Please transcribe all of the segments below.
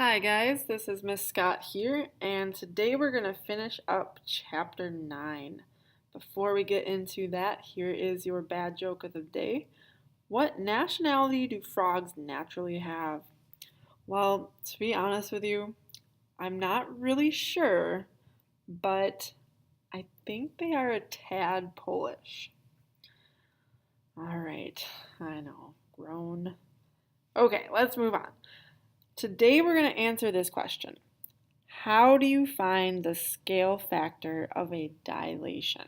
Hi guys, this is Miss Scott here, and today we're going to finish up chapter 9. Before we get into that, here is your bad joke of the day. What nationality do frogs naturally have? Well, to be honest with you, I'm not really sure, but I think they are a tad Polish. Alright, I know, grown. Okay, let's move on. Today we're going to answer this question. How do you find the scale factor of a dilation?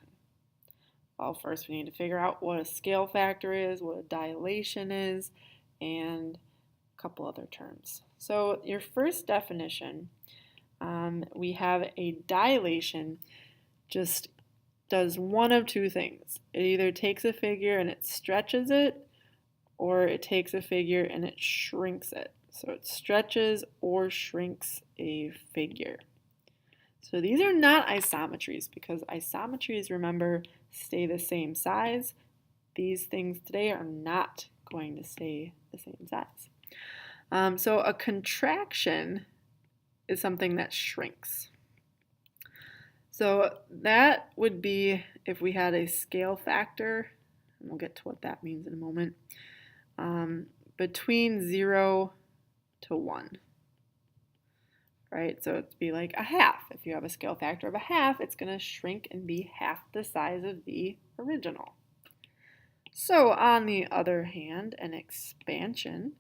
Well, first we need to figure out what a scale factor is, what a dilation is, and a couple other terms. So your first definition, we have a dilation just does one of two things. It either takes a figure and it stretches it, or it takes a figure and it shrinks it. So it stretches or shrinks a figure. So these are not isometries because isometries, remember, stay the same size. These things today are not going to stay the same size. So a contraction is something that shrinks. So that would be if we had a scale factor, and we'll get to what that means in a moment, between 0 to 1. Right, so it'd be like a half. If you have a scale factor of a half, it's going to shrink and be half the size of the original. So on the other hand, an expansion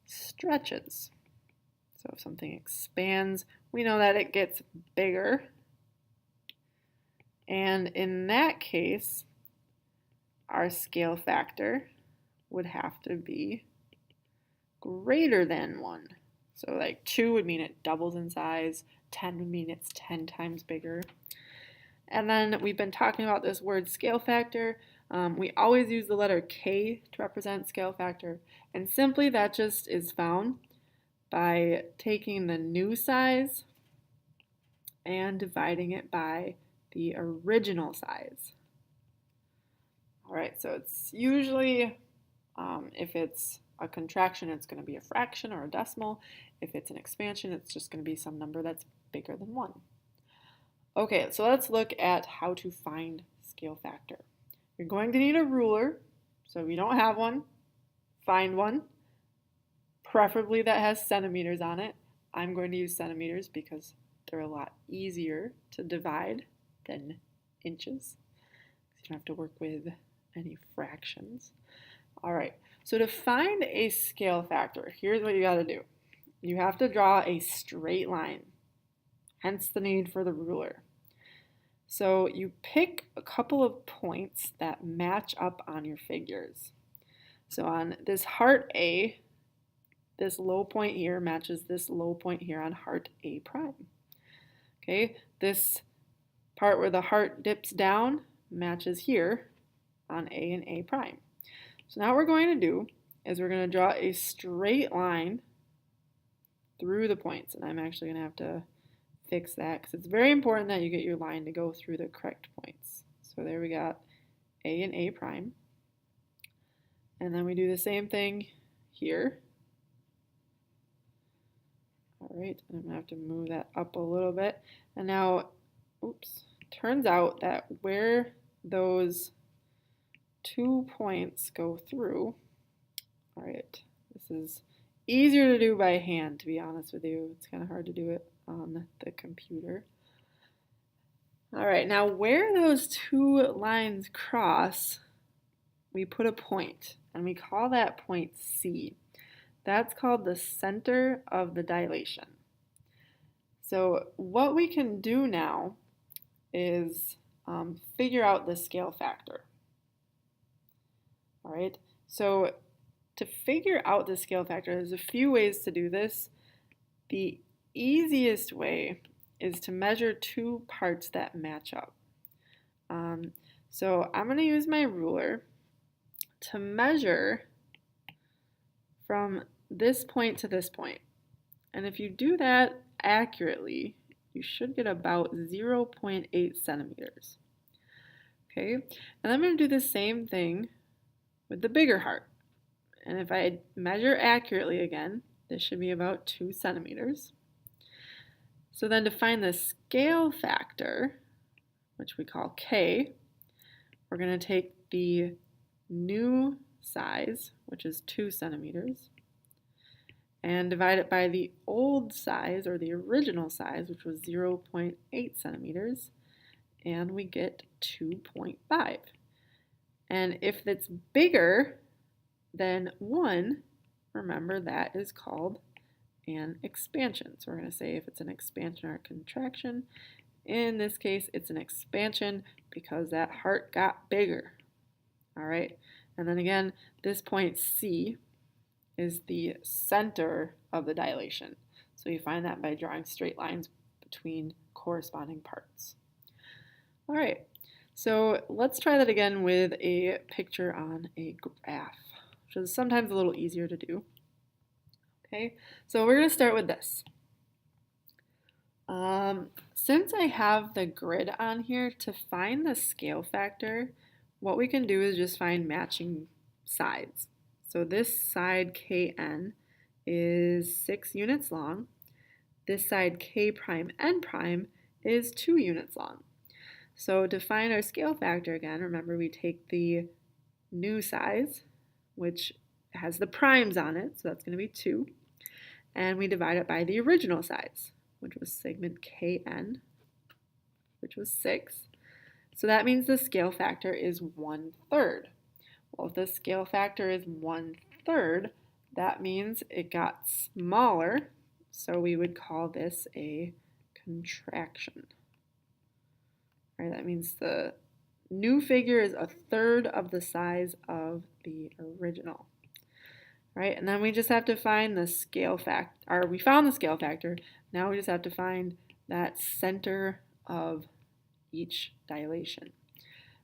stretches. So if something expands, we know that it gets bigger. And in that case, our scale factor would have to be greater than 1. So like 2 would mean it doubles in size, 10 would mean it's 10 times bigger. And then we've been talking about this word scale factor. We always use the letter K to represent scale factor, and simply that just is found by taking the new size and dividing it by the original size. All right, so it's usually, if it's a contraction, it's going to be a fraction or a decimal. If it's an expansion, it's just going to be some number that's bigger than 1. Okay, so let's look at how to find scale factor. You're going to need a ruler. So if you don't have one, find one, preferably that has centimeters on it. I'm going to use centimeters because they're a lot easier to divide than inches. You don't have to work with any fractions. All right, so to find a scale factor, here's what you got to do. You have to draw a straight line, hence the need for the ruler. So you pick a couple of points that match up on your figures. So on this heart A, this low point here matches this low point here on heart A prime. Okay, this part where the heart dips down matches here on A and A prime. So now what we're going to do is we're going to draw a straight line through the points. And I'm actually going to have to fix that because it's very important that you get your line to go through the correct points. So there we got A and A prime. And then we do the same thing here. All right, I'm going to have to move that up a little bit. And now, turns out that where those 2 points go through. All right, this is easier to do by hand, to be honest with you. It's kind of hard to do it on the computer. All right, now where those 2 lines cross, we put a point, and we call that point C. That's called the center of the dilation. So what we can do now is figure out the scale factor. All right, so to figure out the scale factor, there's a few ways to do this. The easiest way is to measure 2 parts that match up. So I'm going to use my ruler to measure from this point to this point. And if you do that accurately, you should get about 0.8 centimeters. Okay, and I'm going to do the same thing with the bigger heart. And if I measure accurately again, this should be about 2 centimeters. So then to find the scale factor, which we call K, we're going to take the new size, which is 2 centimeters, and divide it by the old size, or the original size, which was 0.8 centimeters, and we get 2.5. And if it's bigger than 1, remember that is called an expansion. So we're going to say if it's an expansion or a contraction. In this case, it's an expansion because that heart got bigger. All right, and then again, this point C is the center of the dilation. So you find that by drawing straight lines between corresponding parts. All right, so let's try that again with a picture on a graph, which is sometimes a little easier to do. Okay, so we're going to start with this. Since I have the grid on here, to find the scale factor, what we can do is just find matching sides. So this side Kn is 6 units long. This side K prime N prime is 2 units long. So to find our scale factor again, remember we take the new size, which has the primes on it, so that's going to be 2, and we divide it by the original size, which was segment Kn, which was 6. So that means the scale factor is 1/3. Well, if the scale factor is 1/3, that means it got smaller, so we would call this a contraction. All right, that means the new figure is 1/3 of the size of the original. Right, and then we just have to find the scale factor, or we found the scale factor, now we just have to find that center of each dilation.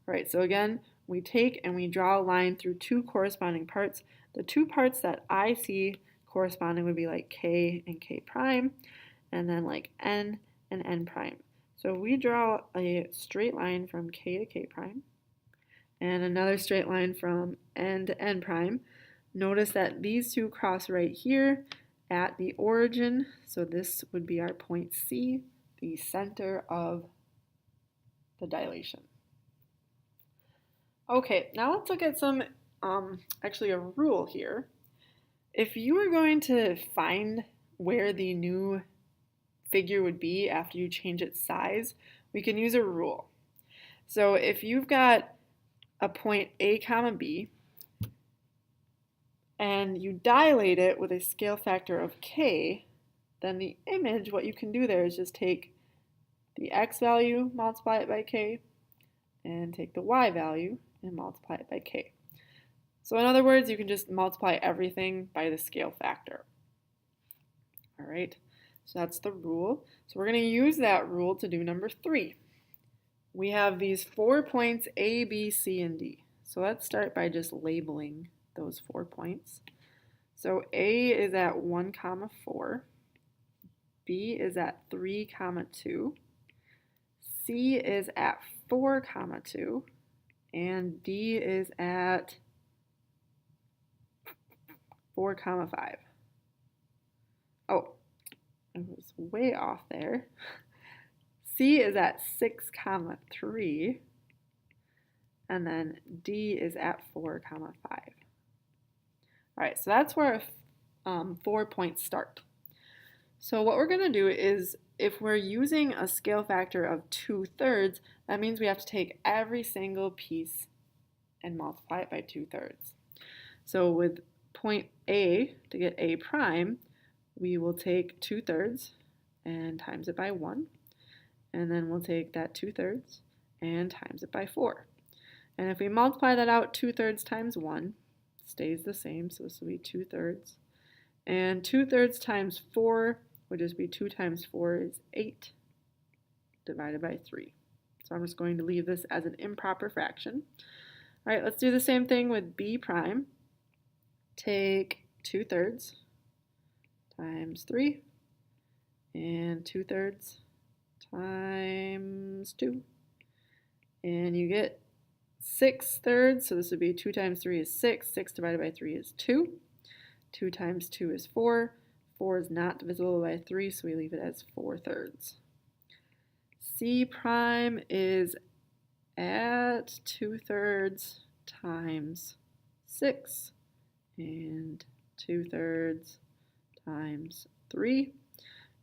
All right, so again, we take and we draw a line through 2 corresponding parts. The 2 parts that I see corresponding would be like K and K prime, and then like N and N prime. So we draw a straight line from K to K prime, and another straight line from N to N prime. Notice that these 2 cross right here at the origin, so this would be our point C, the center of the dilation. Okay, now let's look at some, actually a rule here. If you were going to find where the new figure would be after you change its size, we can use a rule. So if you've got a point A comma B, and you dilate it with a scale factor of K, then the image, what you can do there is just take the X value, multiply it by K, and take the Y value and multiply it by K. So in other words, you can just multiply everything by the scale factor. All right, so that's the rule. So we're going to use that rule to do number 3. We have these 4 points A, B, C, and D. So let's start by just labeling those 4 points. So A is at 1, 4. B is at 3, 2. C is at 4, 2. And D is at 4, 5. Oh, I was way off there. C is at 6, 3. And then D is at 4, 5. All right, so that's where 4 points start. So what we're going to do is, if we're using a scale factor of 2/3, that means we have to take every single piece and multiply it by 2/3. So with point A, to get A prime, we will take 2/3 and times it by 1. And then we'll take that 2/3 and times it by 4. And if we multiply that out, 2/3 times 1 stays the same, so this will be 2/3. And 2/3 times 4 would just be 2 times 4 is 8 divided by 3. So I'm just going to leave this as an improper fraction. All right, let's do the same thing with B prime. Take 2/3 times 3 and 2/3 times 2. And you get 6/3, so this would be 2 times 3 is 6. 6 divided by 3 is 2. 2 times 2 is 4. 4 is not divisible by 3, so we leave it as 4/3. C prime is at 2/3 times 6 and 2/3 times 3.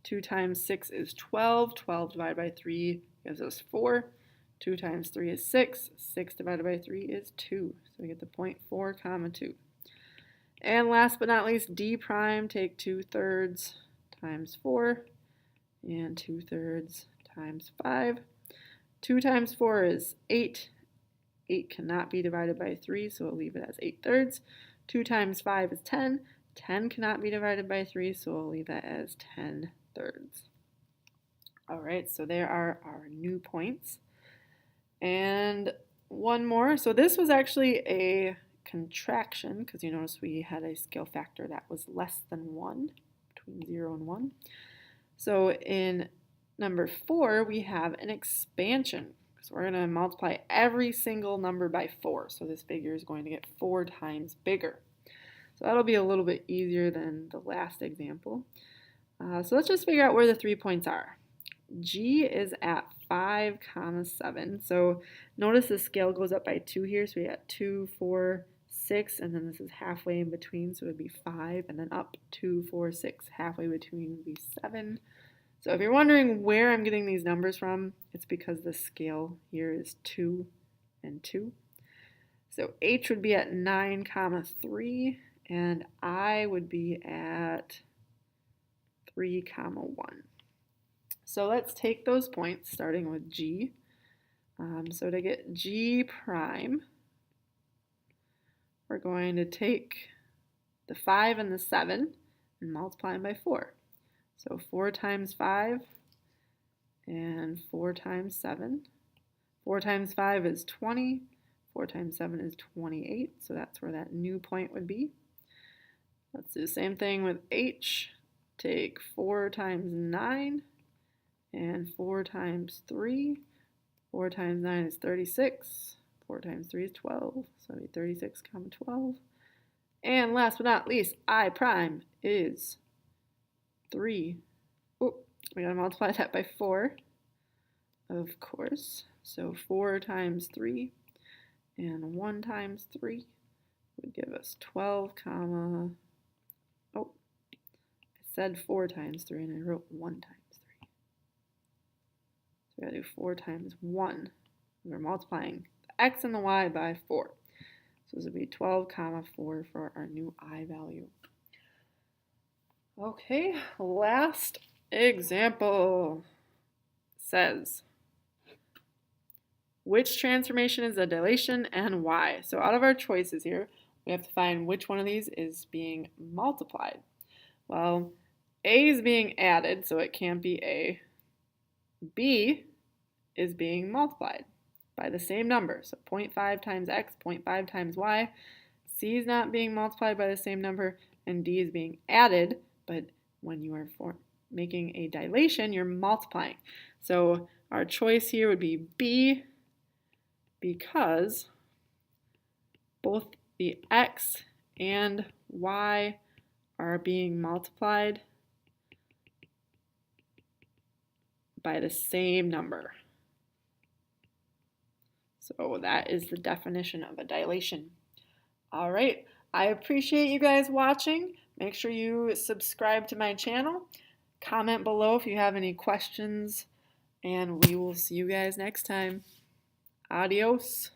2 times 6 is 12. 12 divided by 3 gives us 4. 2 times 3 is 6. 6 divided by 3 is 2. So we get the 0.4 comma 2. And last but not least, D prime, take 2/3 times 4 and 2/3 times 5. 2 times 4 is 8. 8 cannot be divided by 3, so we'll leave it as 8/3. 2 times 5 is 10. 10 cannot be divided by 3, so we'll leave that as 10/3. All right, so there are our new points. And one more. So this was actually a contraction, because you notice we had a scale factor that was less than 1, between 0 and 1. So in number 4, we have an expansion. So we're going to multiply every single number by 4. So this figure is going to get 4 times bigger. So that'll be a little bit easier than the last example. So let's just figure out where the 3 points are. G is at 5, 7. So notice the scale goes up by 2 here. So we got 2, 4, 6, and then this is halfway in between, so it would be 5, and then up 2, 4, 6, halfway between would be 7. So if you're wondering where I'm getting these numbers from, it's because the scale here is 2 and 2. So H would be at 9, 3, and I would be at 3, 1. So let's take those points, starting with G. So to get G prime, we're going to take the 5 and the 7 and multiply them by 4. So 4 times 5 and 4 times 7. 4 times 5 is 20. 4 times 7 is 28. So that's where that new point would be. Let's do the same thing with H. Take 4 times 9 and 4 times 3. 4 times 9 is 36. 4 times 3 is 12. So it'll be 36, 12. And last but not least, I prime is 3. Oh, we gotta multiply that by 4, of course. So 4 times 3 and 1 times 3 would give us 12, I said 4 times 3 and I wrote 1 times 3. So we gotta do 4 times 1. We're multiplying the x and the y by 4. So this would be 12, 4 for our new I value. Okay, last example says, which transformation is a dilation and why? So out of our choices here, we have to find which one of these is being multiplied. Well, A is being added, so it can't be A. B is being multiplied by the same number, so 0.5 times x, 0.5 times y. C is not being multiplied by the same number, and D is being added, but when you are making a dilation, you're multiplying. So our choice here would be B, because both the x and y are being multiplied by the same number. So that is the definition of a dilation. All right, I appreciate you guys watching. Make sure you subscribe to my channel. Comment below if you have any questions, and we will see you guys next time. Adios.